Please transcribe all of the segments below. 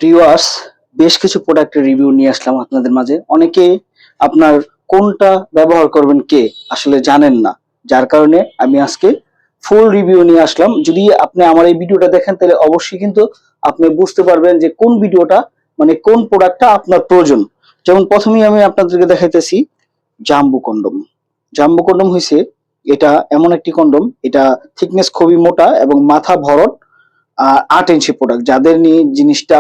Viewers, বেশ কিছু প্রোডাক্টের রিভিউ নিয়ে আসলাম আপনাদের মাঝে। অনেকে আপনার কোনটা ব্যবহার করবেন কে আসলে জানেন না, যার কারণে আমি আজকে ফুল রিভিউ নিয়ে আসলাম। যদি আপনি আমার এই ভিডিওটা দেখেন তাহলে অবশ্যই কিন্তু আপনি বুঝতে পারবেন যে কোন ভিডিওটা মানে কোন প্রোডাক্টটা আপনার প্রয়োজন। যেমন প্রথমেই আমি আপনাদেরকে দেখাইতেছি জাম্বু কন্ডম। জাম্বু কন্ডম হইছে এটা এমন একটি কন্ডম, এটা থিকনেস খুবই মোটা এবং মাথা ভরট। 8 ইঞ্চি প্রোডাক্ট, যাদের নিয়ে জিনিসটা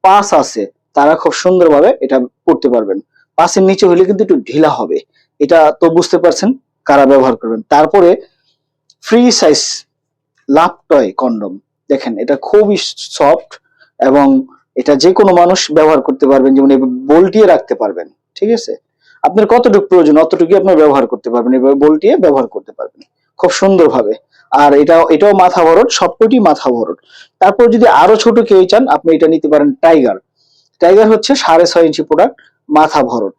পাস আছে তারা খুব সুন্দরভাবে এটা করতে পারবেন। পাসের নিচে হলে কিন্তু একটু ঢিলা হবে, এটা তো বুঝতে পারছেন কারা ব্যবহার করবেন। তারপরে ফ্রি সাইজ লাভ টয় কন্ডম, দেখেন এটা খুবই সফট এবং এটা যে কোনো মানুষ ব্যবহার করতে পারবেন, যেমন বল্টিয়ে রাখতে পারবেন। ঠিক আছে, আপনার কতটুকু প্রয়োজন অতটুকু আপনার ব্যবহার করতে পারবেন, এভাবে বল্টিয়ে ব্যবহার করতে পারবেন খুব সুন্দরভাবে। আর এটাও মাথা ভরট, সবকটি মাথা ভরট। তারপর যদি আরো ছোট কেউ চান আপনি এটা নিতে পারেন টাইগার। টাইগার হচ্ছে 6.5 ইঞ্চি প্রোডাক্ট, মাথা ভরট।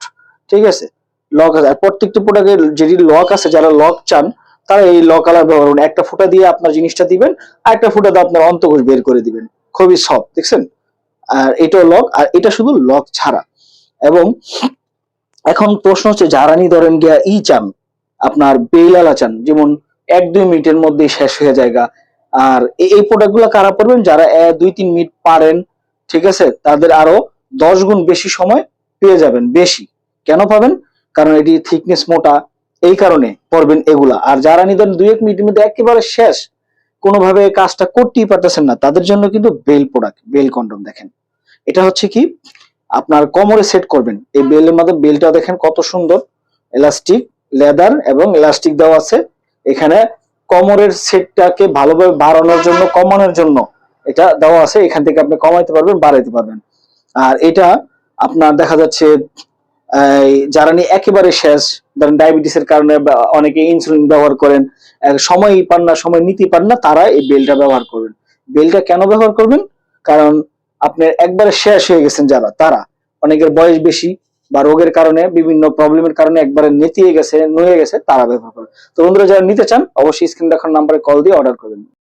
ঠিক আছে, লক আছে, আর প্রত্যেকটি প্রোডাক্টের যেটি লক আছে, যারা লক চান তারা এই লক কালার ব্যবহার করুন। একটা ফুটা দিয়ে আপনার জিনিসটা দিবেন, আর একটা ফুটা দিয়ে আপনার অন্তঃকোষ বের করে দিবেন। খুবই সফট, দেখছেন। আর এটাও লক, আর এটা শুধু লক ছাড়া। এবং এখন প্রশ্ন হচ্ছে যারা নি ধরেন গিয়া চান, আপনার বেইলালা চান, যেমন 1-2 মিনিটের মধ্যে শেষ হয়ে যায়গা। আর এই প্রোডাক্ট গুলো কারা পারবেন, যারা 2-3 মিনিট পারেন। ঠিক আছে, তাদের আরো 10 গুণ বেশি সময় পেয়ে যাবেন। বেশি কেন পাবেন, কারণ এটি থিকনেস মোটা, এই কারণে পড়বেন এগুলা। আর যারা নিদেন 2-1 মিনিটের মধ্যে একেবারে শেষ, কোনোভাবে কাজটা করতেই পারতেছেন না, তাদের জন্য কিন্তু বেল প্রোডাক্ট, বেল কন্ডম। দেখেন এটা হচ্ছে কি আপনার কোমরে সেট করবেন, এই বেলের মধ্যে বেলটা দেখেন কত সুন্দর, এলাস্টিক, লেদার এবং এলাস্টিক দেওয়া আছে এখানে। কোমরের সেটটাকে ভালোভাবে বাড়ানোর জন্য, কমানোর জন্য এটা দেওয়া আছে। এখান থেকে আপনি কমাইতে পারবেন, বাড়াইতে পারবেন। আর এটা আপনার দেখা যাচ্ছে যারা নিয়ে একেবারে শেষ, ধরেন ডায়াবেটিসের কারণে অনেকে ইনসুলিন ব্যবহার করেন, সময় পান না, সময় নিতে পান না, তারা এই বেলটা ব্যবহার করবেন। বেলটা কেন ব্যবহার করবেন, কারণ আপনার একবারে শেষ হয়ে গেছেন যারা, তারা অনেকের বয়স বেশি বা রোগের কারণে, বিভিন্ন প্রবলেমের কারণে একবারে নেতিয়ে গেছে, নুয়ে গেছে, তারা ব্যবহার করবেন। তো বন্ধুরা যারা নিতে চান অবশ্যই স্ক্রিন দেখার নাম্বারে কল দিয়ে অর্ডার করবেন।